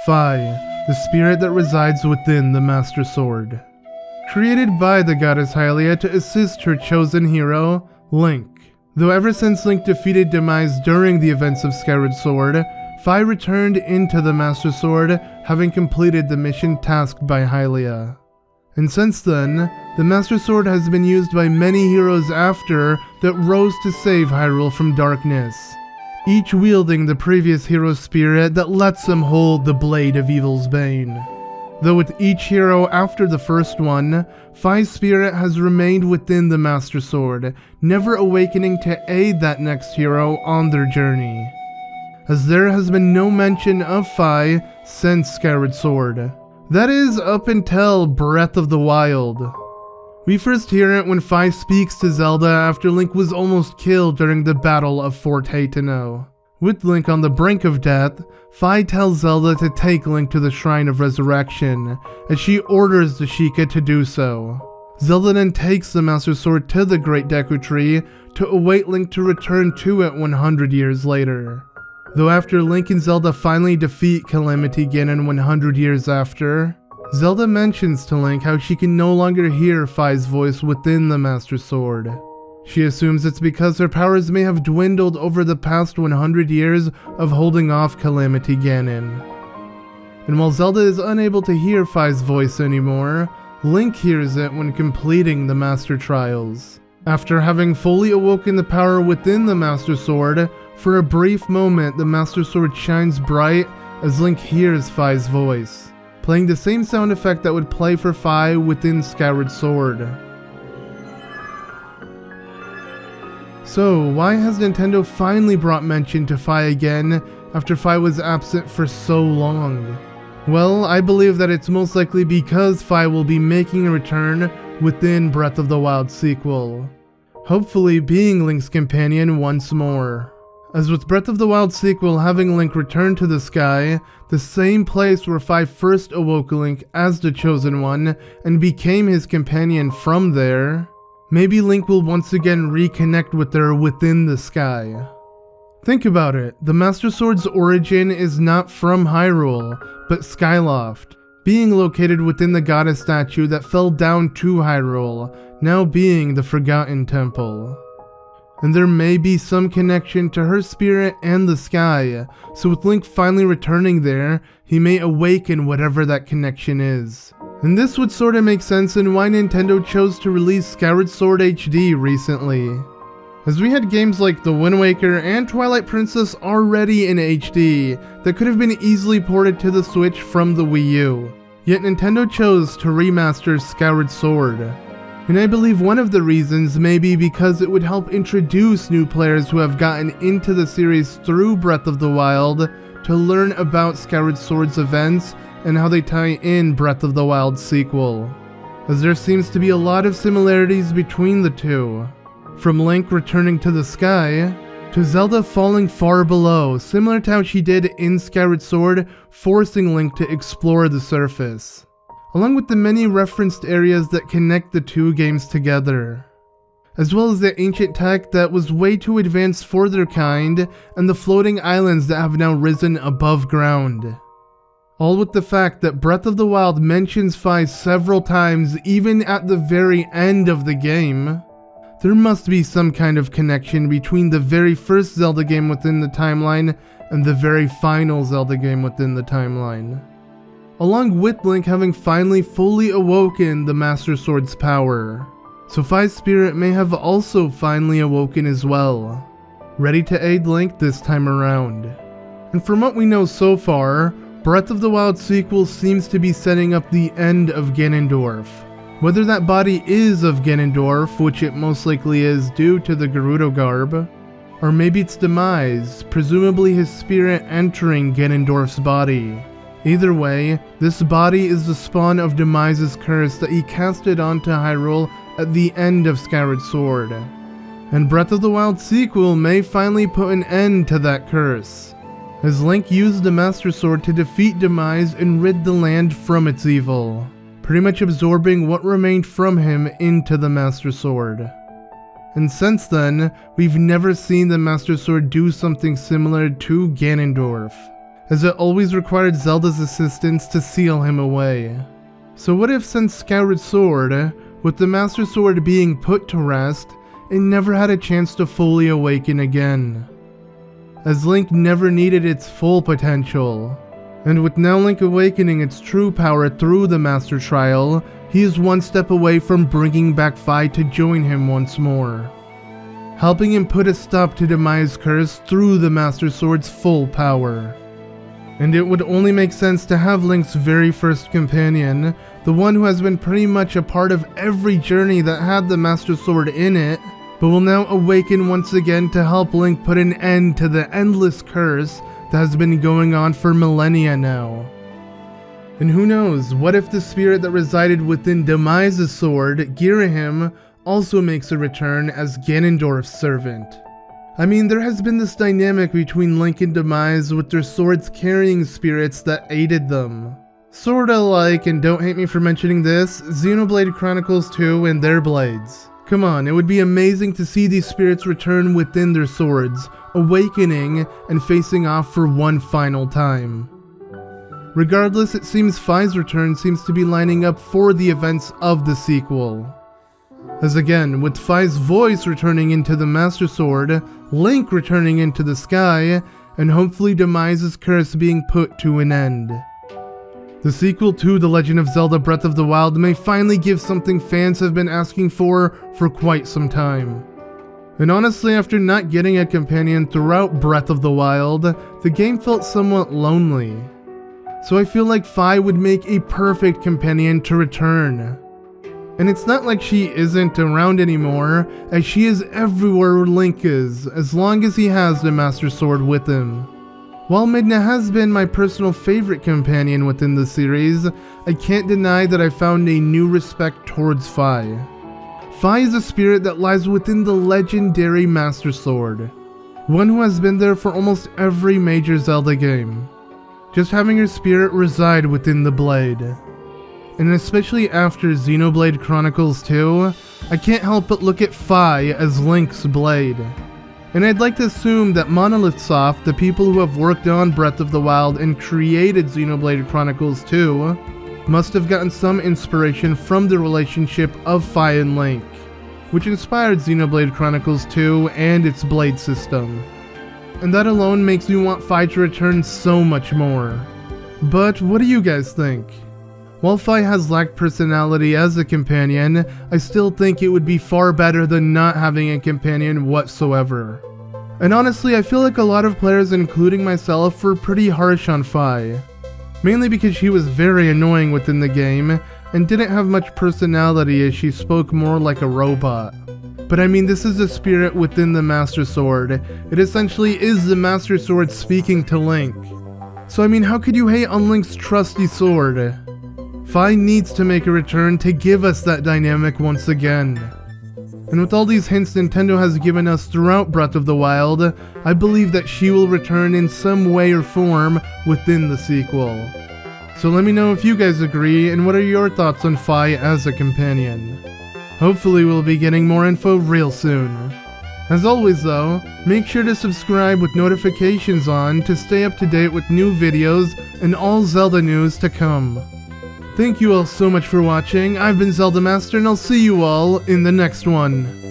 Fi, the spirit that resides within the Master Sword. Created by the goddess Hylia to assist her chosen hero, Link. Though ever since Link defeated Demise during the events of Skyward Sword, Fi returned into the Master Sword, having completed the mission tasked by Hylia. And since then, the Master Sword has been used by many heroes after that rose to save Hyrule from darkness, each wielding the previous hero's spirit that lets them hold the Blade of Evil's Bane. Though with each hero after the first one, Fi's spirit has remained within the Master Sword, never awakening to aid that next hero on their journey, as there has been no mention of Fi since Skyward Sword. That is, up until Breath of the Wild. We first hear it when Fi speaks to Zelda after Link was almost killed during the Battle of Fort Haytano. With Link on the brink of death, Fi tells Zelda to take Link to the Shrine of Resurrection, as she orders the Sheikah to do so. Zelda then takes the Master Sword to the Great Deku Tree to await Link to return to it 100 years later. Though after Link and Zelda finally defeat Calamity Ganon 100 years after, Zelda mentions to Link how she can no longer hear Fi's voice within the Master Sword. She assumes it's because her powers may have dwindled over the past 100 years of holding off Calamity Ganon. And while Zelda is unable to hear Fi's voice anymore, Link hears it when completing the Master Trials. After having fully awoken the power within the Master Sword, for a brief moment the Master Sword shines bright as Link hears Fi's voice, playing the same sound effect that would play for Fi within Skyward Sword. So, why has Nintendo finally brought mention to Fi again after Fi was absent for so long? Well, I believe that it's most likely because Fi will be making a return within Breath of the Wild sequel, hopefully being Link's companion once more. As with Breath of the Wild sequel having Link return to the sky, the same place where Fi first awoke Link as the Chosen One and became his companion from there, maybe Link will once again reconnect with her within the sky. Think about it, the Master Sword's origin is not from Hyrule, but Skyloft, being located within the goddess statue that fell down to Hyrule, now being the Forgotten Temple. And there may be some connection to her spirit and the sky, so with Link finally returning there, he may awaken whatever that connection is. And this would sorta make sense in why Nintendo chose to release Skyward Sword HD recently, as we had games like The Wind Waker and Twilight Princess already in HD that could have been easily ported to the Switch from the Wii U. Yet Nintendo chose to remaster Skyward Sword. And I believe one of the reasons may be because it would help introduce new players who have gotten into the series through Breath of the Wild to learn about Skyward Sword's events and how they tie in Breath of the Wild sequel, as there seems to be a lot of similarities between the two. From Link returning to the sky, to Zelda falling far below, similar to how she did in Skyward Sword, forcing Link to explore the surface, along with the many referenced areas that connect the two games together, as well as the ancient tech that was way too advanced for their kind, and the floating islands that have now risen above ground. All with the fact that Breath of the Wild mentions Fi several times even at the very end of the game. There must be some kind of connection between the very first Zelda game within the timeline and the very final Zelda game within the timeline, along with Link having finally fully awoken the Master Sword's power. So Fi's spirit may have also finally awoken as well, ready to aid Link this time around. And from what we know so far, Breath of the Wild sequel seems to be setting up the end of Ganondorf. Whether that body is of Ganondorf, which it most likely is due to the Gerudo garb, or maybe its demise, presumably his spirit entering Ganondorf's body. Either way, this body is the spawn of Demise's curse that he casted onto Hyrule at the end of Skyward Sword. And Breath of the Wild sequel may finally put an end to that curse, as Link used the Master Sword to defeat Demise and rid the land from its evil, pretty much absorbing what remained from him into the Master Sword. And since then, we've never seen the Master Sword do something similar to Ganondorf, as it always required Zelda's assistance to seal him away. So what if since Skyward Sword, with the Master Sword being put to rest, it never had a chance to fully awaken again, as Link never needed its full potential. And with now Link awakening its true power through the Master Trial, he is one step away from bringing back Fi to join him once more, helping him put a stop to Demise' curse through the Master Sword's full power. And it would only make sense to have Link's very first companion, the one who has been pretty much a part of every journey that had the Master Sword in it, but will now awaken once again to help Link put an end to the endless curse that has been going on for millennia now. And who knows, what if the spirit that resided within Demise's sword, Girahim, also makes a return as Ganondorf's servant? I mean, there has been this dynamic between Link and Demise with their swords carrying spirits that aided them. Sorta like, and don't hate me for mentioning this, Xenoblade Chronicles 2 and their blades. Come on, it would be amazing to see these spirits return within their swords, awakening and facing off for one final time. Regardless, it seems Fi's return seems to be lining up for the events of the sequel. As again, with Fi's voice returning into the Master Sword, Link returning into the sky, and hopefully Demise's curse being put to an end. The sequel to The Legend of Zelda Breath of the Wild may finally give something fans have been asking for quite some time. And honestly, after not getting a companion throughout Breath of the Wild, the game felt somewhat lonely. So I feel like Fi would make a perfect companion to return. And it's not like she isn't around anymore, as she is everywhere Link is, as long as he has the Master Sword with him. While Midna has been my personal favorite companion within the series, I can't deny that I found a new respect towards Fi. Fi is a spirit that lies within the legendary Master Sword, one who has been there for almost every major Zelda game, just having her spirit reside within the blade. And especially after Xenoblade Chronicles 2, I can't help but look at Fi as Link's blade. And I'd like to assume that Monolith Soft, the people who have worked on Breath of the Wild and created Xenoblade Chronicles 2, must have gotten some inspiration from the relationship of Fi and Link, which inspired Xenoblade Chronicles 2 and its blade system. And that alone makes me want Fi to return so much more. But what do you guys think? While Fi has lacked personality as a companion, I still think it would be far better than not having a companion whatsoever. And honestly, I feel like a lot of players, including myself, were pretty harsh on Fi. Mainly because she was very annoying within the game, and didn't have much personality as she spoke more like a robot. But I mean, this is a spirit within the Master Sword. It essentially is the Master Sword speaking to Link. So I mean, how could you hate on Link's trusty sword? Fi needs to make a return to give us that dynamic once again. And with all these hints Nintendo has given us throughout Breath of the Wild, I believe that she will return in some way or form within the sequel. So let me know if you guys agree, and what are your thoughts on Fi as a companion. Hopefully we'll be getting more info real soon. As always though, make sure to subscribe with notifications on to stay up to date with new videos and all Zelda news to come. Thank you all so much for watching. I've been ZeldaMaster, and I'll see you all in the next one.